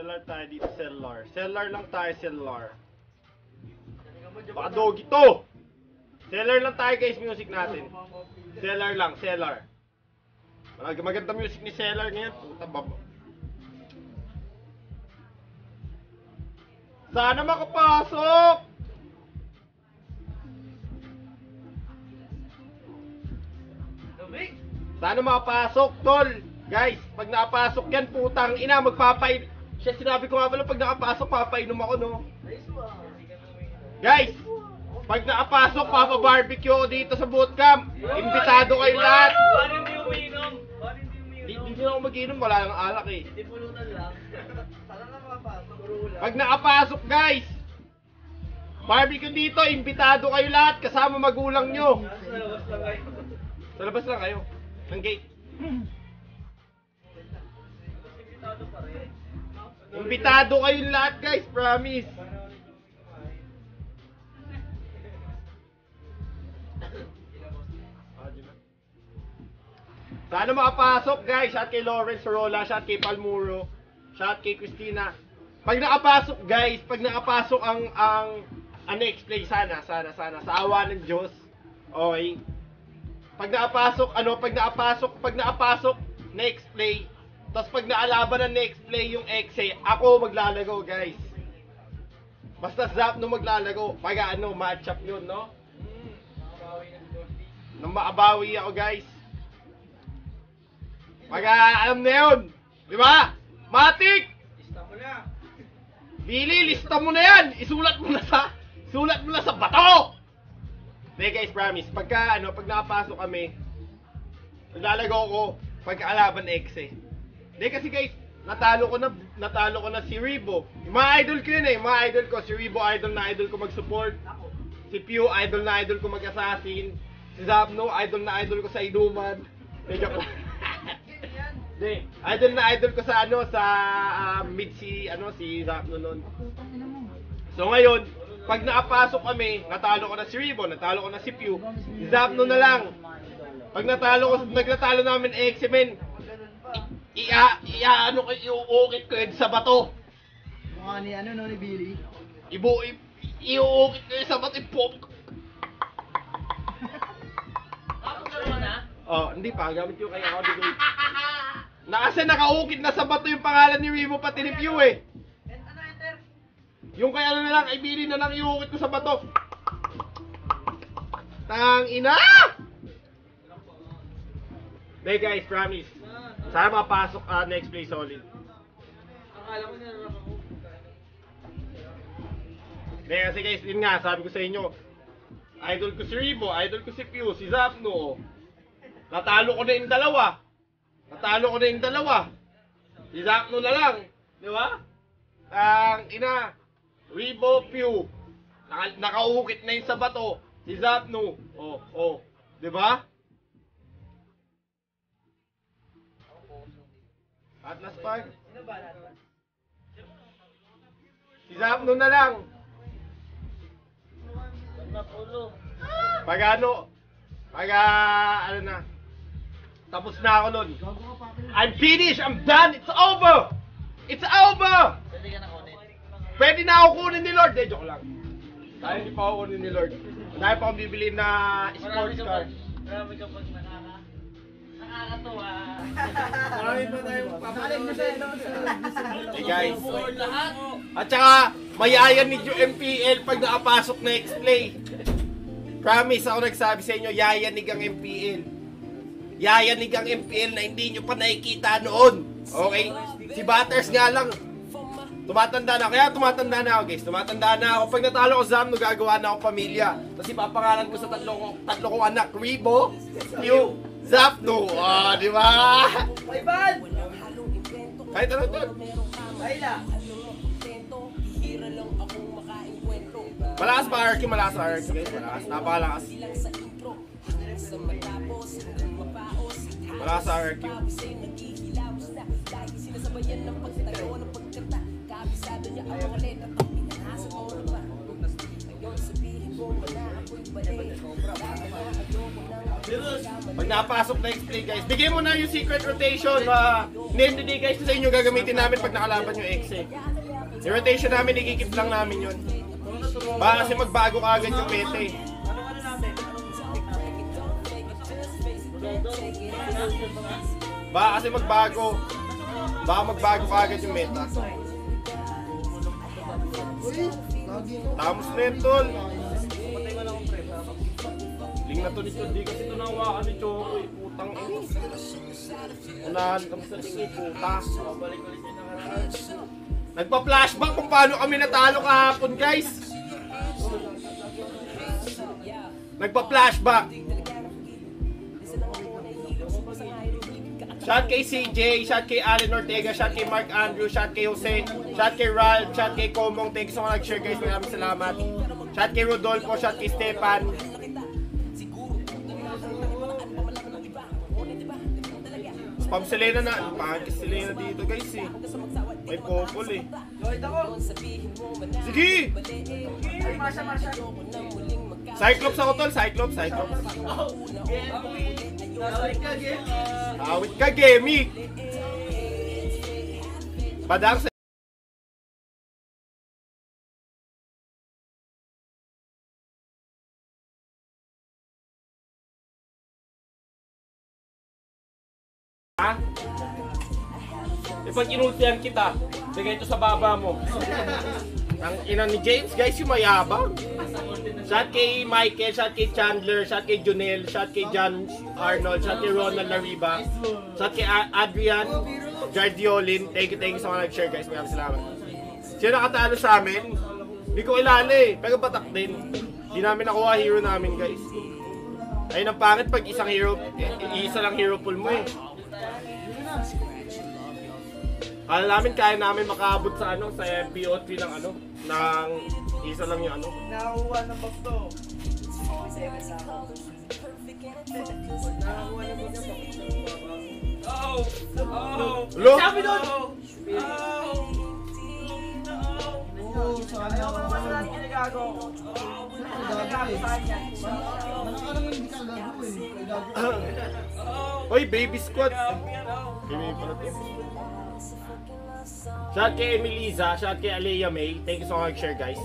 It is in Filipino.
Cellular tayo dito, cellular. Cellular lang tayo, cellular. Baka doggy to! Cellular lang tayo guys, music natin. Cellular lang, cellular. Maganda music ni cellular ngayon. Puta baba. Sana makapasok! Sana makapasok, tol! Guys, pag nakapasok yan, putang ina, magpapay... Siya sinabi ko nga pala, pag nakapasok, papainom ako, no? Guys! Pag nakapasok, papa-barbecue ako dito sa bootcamp. Imbitado kayo lahat. Paano hindi umiinom? Paano hindi umiinom? Hindi na ako mag-inom, wala nang alak eh. Hindi pulutan lang. Sana na makapasok. Pag nakapasok guys, barbecue dito, imbitado kayo lahat, kasama magulang nyo. Sa labas lang kayo. Sa labas lang kayo, ng gate. Imbitado pa rin. Imbitado kayo lahat guys, promise. Sana makapasok guys, shout kay Lawrence Rola, shout kay Palmuro, shout kay Christina. Pag nakapasok guys, pag nakapasok ang next play sana sa awa ng Diyos. Okay. Pag nakapasok next play. Tapos pag naalaban ng next play yung exe, ako maglalago guys. Basta Zap no maglalago. Pag match up yun, no? Nang makabawi ako guys. Alam na yun! Di ba? Matik! Lista mo na. Billy, lista mo na yan! Isulat mo na sa bato! Hindi guys, promise. Pag nakapasok kami, naglalago ko pagkaalaban exe. Hindi kasi guys, natalo ko na si Rebo. Yung mga idol ko yun eh, mga idol ko. Si Rebo, idol na idol ko mag-support. Si Pew, idol na idol ko mag-assassin. Si Zapno, idol na idol ko sa inuman. Medyo ko. Hindi, idol na idol ko sa mid si Zapno nun. So ngayon, pag nakapasok kami, natalo ko na si Rebo, natalo ko na si Pew, si Zapno na lang. Pag naglatalo namin X-Men, iuukit ko yun sa bato. Mukha ni ni Billy. Iuukit ko yun sa bato, ipop. Tapos gano'n na? Oh, hindi pa, gamit yung kaya ako dito. Kasi nakaukit na sa bato yung pangalan ni Rebo pati ni Pew eh. Enter? Yung kaya na lang, ay Billy na lang iukit ko sa bato. Tang ina! Hey guys, promise. Sana mapasok next play solid. Akala ko na ako. Kasi guys, yun nga, sabi ko sa inyo, idol ko si Rebo, idol ko si Pew, si Zapno. Natalo ko na yung dalawa. Si Zapno na lang. Di ba? Ang ina, Rebo, Pew. Nakaukit na yun sa bato. Si Zapno. Di ba? Atlas Park. Si Zapno na lang. Tapos na ako nun. I'm finished! I'm done! It's over! It's over! Pwede ka na kunin. Pwede na ako kunin ni Lord. Joke lang. Dahil hindi pa ako kunin ni Lord. Dahil pa akong bibili na sports car. Marami ka pag nakakatuwa. Marami pa tayong papalit na siya. Hey guys. For lahat. At saka, mayayan ni MPL pag nakapasok na X-Play. Promise, ako nagsabi sa inyo, yayanig ang MPL. Yayanig ang MPL na hindi nyo pa nakikita noon. Okay? Si Butters nga lang. Tumatanda na. Kaya tumatanda na ako guys. Tumatanda na ako. Pag natalo ko sa Zamno, gagawa na ako pamilya. Tapos ipapangalan ko sa tatlo kong anak. Rebo, Pew, Zapno. Di ba? Ivan! Kahit ano to. Ayla! Malakas pa RQ, malakas pa RQ guys. Malakas. Napakalakas. Malakas sa RQ. Sinasabayan ng pagtatawa ng pagkata. Kabisado niya ang mga letra. Pag pinahasa ko na ba? Ngayon sabihin ko na Pag napasok na XP guys, bigay mo na yung secret rotation. Hindi guys, sa inyo gagamitin namin pag nakalaban yung X eh. Yung rotation namin, ikikip lang namin yun. Baka kasi magbago ka agad yung meta eh. Ano natin? Baka kasi magbago. Baka magbago ka agad yung meta. Tamos na yun, tol. Patay mo lang akong pre. Ling na to nito, di kasi ito nawakan ni Choco eh. Putang ini. Unahan kami sa tingin, puta. Balik ulit yung nakaraan. Nagpa-flashback kung paano kami natalo kahapon, guys. Nagpa-flashback. Shot kay CJ, shot kay Allen Ortega, shot kay Mark Andrew, shot kay Jose, shot kay Ralph, shot kay Komong. Thank you so much nag-share guys, maraming salamat. Shot kay Rodolfo, shot kay Stepan. Spam Selena na, pangit Selena dito guys eh. May popol eh. Lloyd ako. Sige! Ay, Masha. Cyclops ako tol, Cyclops. Nawalik ka, Gil. Awit ka, Gemi! Padang sa... Ha? Pag inultihan kita, bigay ito sa baba mo. Ang ina ni James, guys, yung mayabang. Shot kay Michael, shot kay Chandler, shot kay Junel, shot kay John Arnold, shot kay Ronald Lariba, shot kay Adrian Jardiolin. Thank you sa mga nag-share guys. Maraming salamat. Sino nakatalo sa amin? Hindi ko kilala eh. Pero patak din. Hindi namin nakuha hero namin guys. Ayun ang pangit pag isang hero, isa lang hero pool mo eh. Kala namin kaya namin makaabot sa ano, sa PO3 ng ano, ng isa lang yung ano. Nakakuha ng box to. Nakakuha ng box to. Lo? Sabi doon! Ayaw ko naman lahat ginagago ko. Nagago sa kanya. Oy, baby squad. Baby pala to. Shot kay Emiliza, shot kay Alea May. Thank you so much, share guys.